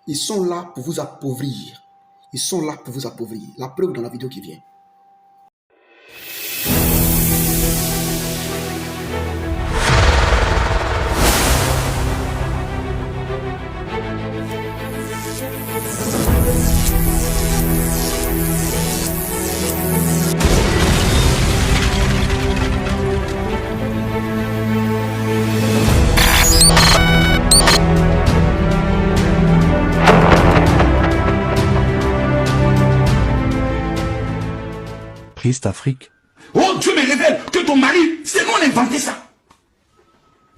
Ils sont là pour vous appauvrir. Ils sont là pour vous appauvrir. La preuve dans la vidéo qui vient. Christ Afrique. Oh, Dieu me révèle que ton mari, c'est nous on a inventé ça.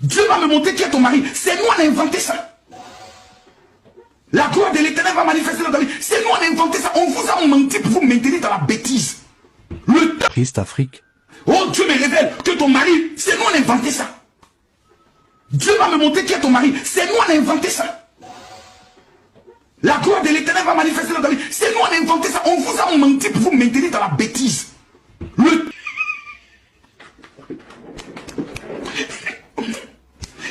Dieu va me montrer qui est ton mari. C'est nous on a inventé ça. La gloire de l'Éternel va manifester dans ta vie. C'est nous on a inventé ça. On vous a menti pour vous maintenir dans la bêtise. Le temps. Christ Afrique. Oh, Dieu me révèle que ton mari, c'est nous on a inventé ça. Dieu va me montrer qui est ton mari. C'est nous on a inventé ça. La gloire de l'Éternel va manifester dans ta vie. C'est nous on a inventé ça. On vous a menti pour vous maintenir dans la bêtise.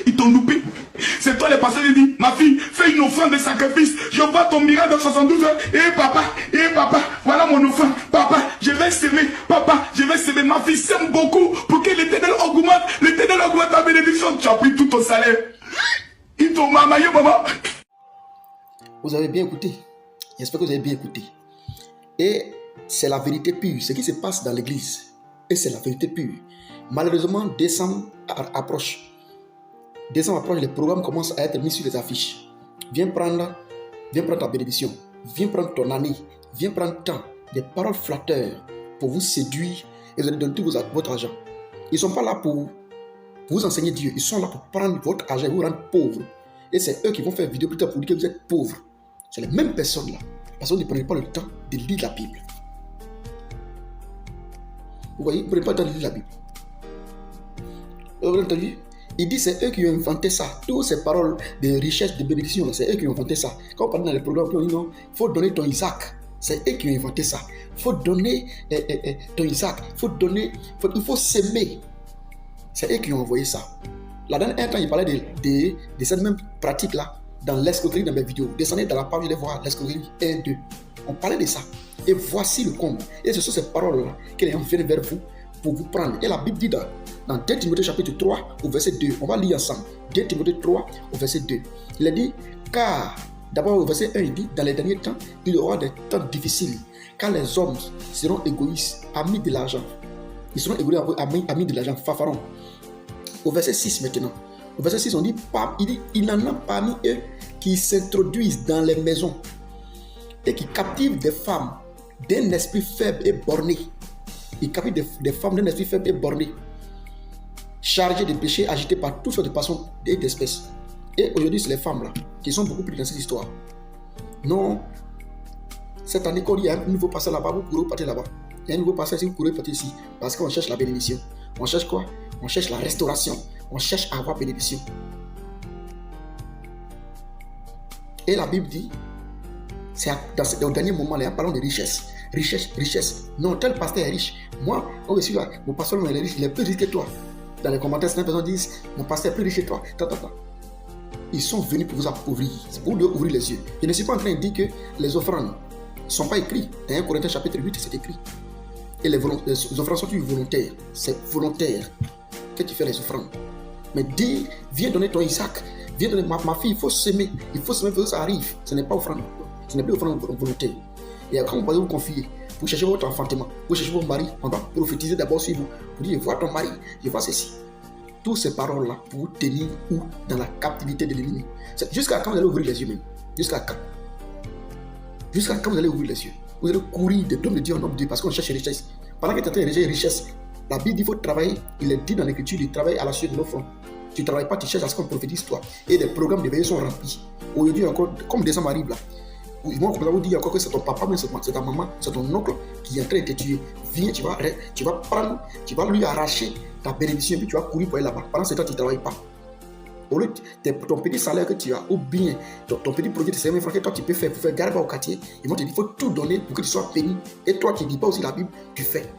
Ils t'ont loupé. C'est toi les pasteurs qui disent, ma fille, fais une offrande de sacrifice. Je vois ton miracle dans 72 heures. Papa, voilà mon offrande. Papa, je vais s'aimer. Papa, je vais s'aimer. Ma fille s'aime beaucoup pour que l'Éternel augmente. L'Éternel augmente ta bénédiction. Tu as pris tout ton salaire. Ils t'ont mamaillé, maman. Vous avez bien écouté. J'espère que vous avez bien écouté. Et c'est la vérité pure. Ce qui se passe dans l'église. Et c'est la vérité pure. Malheureusement, décembre approche. Décembre approche, les programmes commencent à être mis sur les affiches. Viens prendre ta bénédiction. Viens prendre ton année. Viens prendre temps. Des paroles flatteurs pour vous séduire et vous allez donner tout votre argent. Ils ne sont pas là pour vous enseigner Dieu. Ils sont là pour prendre votre argent et vous rendre pauvre. Et c'est eux qui vont faire une vidéo plus tard pour dire que vous êtes pauvre. C'est les mêmes personnes là. Parce que vous ne prenez pas le temps de lire la Bible. Vous voyez, vous ne prenez pas le temps de lire la Bible. Vous avez entendu? Il dit c'est eux qui ont inventé ça. Toutes ces paroles de richesse, de bénédiction, c'est eux qui ont inventé ça. Quand on parle dans les programmes, on dit non, il faut donner ton Isaac. C'est eux qui ont inventé ça. Il faut donner ton Isaac. Il faut s'aimer. C'est eux qui ont envoyé ça. La dernière temps, il parlait de cette même pratique-là dans l'escroquerie dans mes vidéos. Descendez dans la page, vous allez voir l'escroquerie 1, 2. On parlait de ça. Et voici le comble. Et ce sont ces paroles-là qu'ils viennent vers vous pour vous prendre. Et la Bible dit dans 2 Timothée chapitre 3 au verset 2, on va lire ensemble. 2 Timothée 3 au verset 2. Il a dit, car, d'abord au verset 1, il dit, dans les derniers temps, il y aura des temps difficiles, car les hommes seront égoïstes, amis de l'argent. Ils seront égoïstes, amis de l'argent, fanfarons. Au verset 6 maintenant. Au verset 6, on dit, il en a parmi eux qui s'introduisent dans les maisons et qui captivent des femmes d'un esprit faible et borné. Ils captivent des femmes d'un esprit faible et borné, chargées de péchés, agitées par toutes sortes de passions et d'espèces. Et aujourd'hui, c'est les femmes là qui sont beaucoup plus dans cette histoire. Non, cette année, quand il y a un nouveau pasteur là-bas, vous pourrez partir là-bas. Il y a un nouveau pasteur ici, vous pourrez partir ici. Parce qu'on cherche la bénédiction. On cherche quoi? On cherche la restauration. On cherche à avoir bénédiction. Et la Bible dit, c'est au dernier moment, là, parlons de richesse. Richesse. Non, tel pasteur est riche. Moi, quand je suis là, mon pasteur est riche, il est plus riche que toi. Dans les commentaires, certaines personnes disent, mon pasteur est plus riche que toi. Ils sont venus pour vous appauvrir. C'est pour vous ouvrir les yeux. Je ne suis pas en train de dire que les offrandes ne sont pas écrites. Dans 1 Corinthiens chapitre 8, c'est écrit. Et les offrandes sont volontaires. C'est volontaire que tu fais les offrandes. Mais dis, viens donner ton Isaac. Viens donner ma fille, il faut s'aimer. Il faut s'aimer pour que ça arrive. Ce n'est pas offrande. Ce n'est plus offrande volontaire. Et quand vous allez vous confier, pour chercher votre enfantement, pour chercher votre mari, on doit prophétiser d'abord sur vous. Pour dire, je vois ton mari, je vois ceci. Toutes ces paroles-là pour vous tenir où? Dans la captivité de l'ennemi. Jusqu'à quand vous allez ouvrir les yeux même? Jusqu'à quand? Jusqu'à quand vous allez ouvrir les yeux? Vous allez courir de d'homme de Dieu en homme de Dieu parce qu'on cherche richesse. Pendant que tu es en train de chercher richesse, la Bible dit qu'il faut travailler. Il est dit dans l'écriture de travailler à la suite de l'offrande. Tu ne travailles pas, tu cherches à ce qu'on prophétise toi. Et des programmes de veillée sont remplis. Aujourd'hui encore, comme décembre arrive là, ils vont vous dire encore que c'est ton papa, mais c'est ta maman, c'est ton oncle qui est en train de te tuer. Viens, tu vas prendre, tu vas lui arracher ta bénédiction et puis tu vas courir pour aller là-bas. Pendant ce temps, tu ne travailles pas. Au lieu de ton petit salaire que tu as, ou bien ton petit projet de 5 000 francs que toi tu peux faire pour faire garde au quartier, ils vont te dire qu'il faut tout donner pour que tu sois béni. Et toi qui ne dis pas aussi la Bible, tu fais.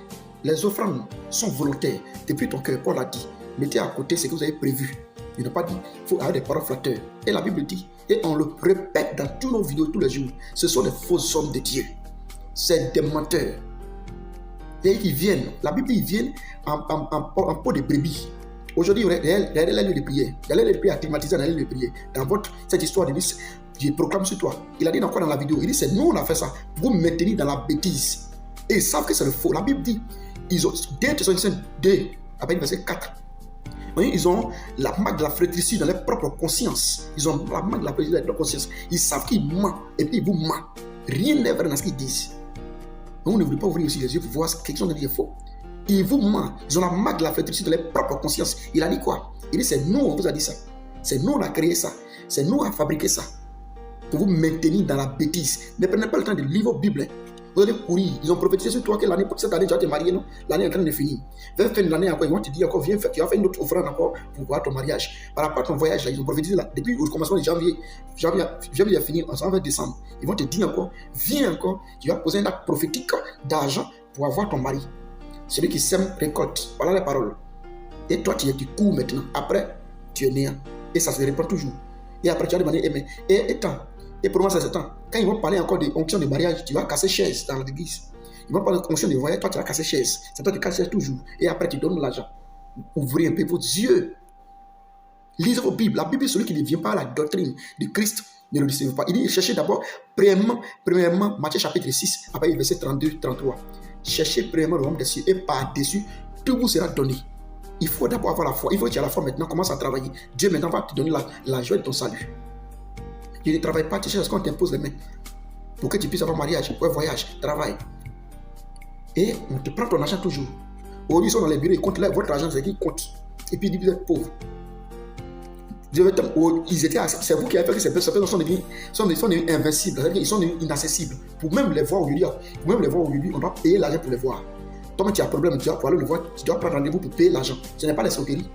Les offrandes sont volontaires. Depuis ton cœur, Paul a dit, mettez à côté ce que vous avez prévu. Il n'a pas dit, il faut avoir des paroles flatteurs. Et la Bible dit, Et on le répète dans tous nos vidéos tous les jours. Ce sont des faux hommes de Dieu. C'est des menteurs. Et ils viennent, la Bible, ils viennent en peau de brebis. Aujourd'hui, il y a des lieux de prière. Il y a des lieux de prière climatisés dans les lieux de prière. Dans cette histoire de liste, je proclame sur toi. Il a dit dans quoi dans la vidéo? Il dit, c'est nous, on a fait ça. Vous me maintenez dans la bêtise. Et ils savent que c'est le faux. La Bible dit, ils ont 2 Thessaloniciens 2, après le verset 4. Oui, ils ont la marque de la fraîtritude dans leur propre conscience. Ils ont la marque de la fraîtritude dans leur propre conscience. Ils savent qu'ils mentent et puis ils vous mentent. Rien n'est vrai dans ce qu'ils disent. Donc, on ne voulait pas ouvrir aussi les yeux pour voir quelque chose de est faux. Ils vous mentent. Ils ont la marque de la fraîtritude dans leur propre conscience. Il a dit quoi? Il dit, c'est nous, on vous a dit ça. C'est nous, on a créé ça. C'est nous, on a fabriqué ça. Pour vous maintenir dans la bêtise. Ne prenez pas le temps de lire vos Bibles. Vous allez courir. Ils ont prophétisé sur toi que l'année, cette année, tu vas te marier, non? L'année est en train de finir. Vers fin de l'année encore, ils vont te dire encore, viens, tu vas faire une autre offrande encore pour voir ton mariage. Par rapport à ton voyage, là, ils ont prophétisé là, depuis le commencement de janvier a fini, on s'en va décembre. Ils vont te dire encore, viens encore, tu vas poser un acte prophétique d'argent pour avoir ton mari. Celui qui sème récolte. Voilà les paroles. Et toi, tu cours maintenant. Après, tu es néant. Et ça se répand toujours. Et après, tu vas demander, et pour moi, c'est ce temps. Quand ils vont parler encore de onction de mariage, tu vas casser chaise dans l'église. Ils vont parler de onction de voyage, toi, tu vas casser chaise. C'est toi qui casses chaise toujours. Et après, tu donnes l'argent. Ouvrez un peu vos yeux. Lisez vos Bibles. La Bible est celui qui ne vient pas à la doctrine de Christ. Ne le recevez pas. Il dit, cherchez d'abord, premièrement, Matthieu chapitre 6, après le verset 32-33. Cherchez premièrement le royaume des cieux et par-dessus, tout vous sera donné. Il faut d'abord avoir la foi. Il faut que tu aies la foi maintenant. Commence à travailler. Dieu maintenant va te donner la joie de ton salut. Tu ne travailles pas, tu cherches qu'on t'impose les mains. Pour que tu puisses avoir mariage, pour un voyage, travail. Et on te prend ton argent toujours. Aujourd'hui, ils sont dans les bureaux, ils comptent votre argent, c'est qu'ils comptent. Et puis ils disent, vous êtes pauvres. C'est vous qui avez fait que ces personnes sont devenues invincibles. C'est-à-dire qu'ils sont devenus inaccessibles. Pour même les voir aujourd'hui, on doit payer l'argent pour les voir. Toi, tu as un problème, tu dois aller le voir, tu dois prendre rendez-vous pour payer l'argent. Ce n'est pas l'escroquerie.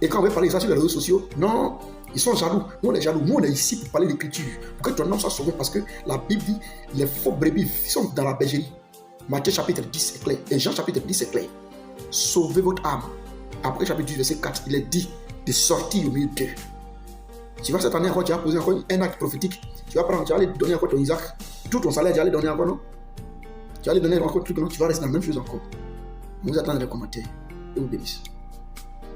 Et quand on veut parler de ça sur les réseaux sociaux, non, ils sont jaloux. Nous, on est jaloux. Nous, on est ici pour parler d'écriture. Pour que ton nom soit sauvé. Parce que la Bible dit, les faux brebis sont dans la bergerie. Matthieu chapitre 10 est clair. Et Jean chapitre 10 est clair. Sauvez votre âme. Après chapitre 10, verset 4, il est dit de sortir au milieu d'eux. Tu vas cette année encore, tu vas poser encore un acte prophétique. Tu vas aller donner encore ton Isaac. Tout ton salaire, tu vas aller donner encore, non? Tu vas aller donner encore tout, non? Tu vas rester dans la même chose encore. Vous attendez les commentaires. Et vous bénisse.